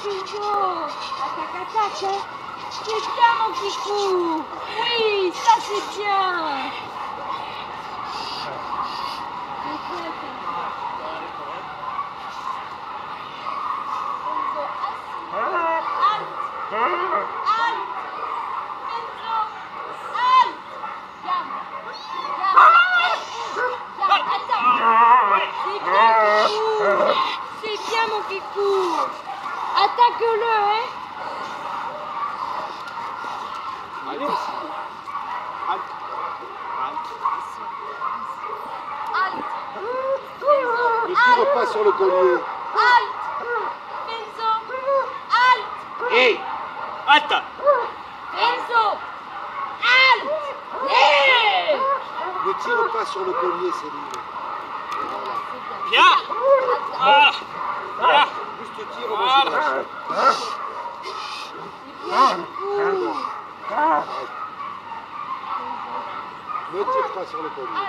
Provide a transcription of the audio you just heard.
Enzo. Attaque, attaque, hein. C'est bien, mon kifou. Oui, ça c'est bien. C'est bien mon kikou. Attaque-le, hein. Allez. Ne tire pas sur le collier. Enzo. Hé. Halte. Enzo. Hey. Ne tire pas sur le collier, Céline. Bien. Voilà. Voilà. Juste tire au moins. Ne tire pas sur le collier.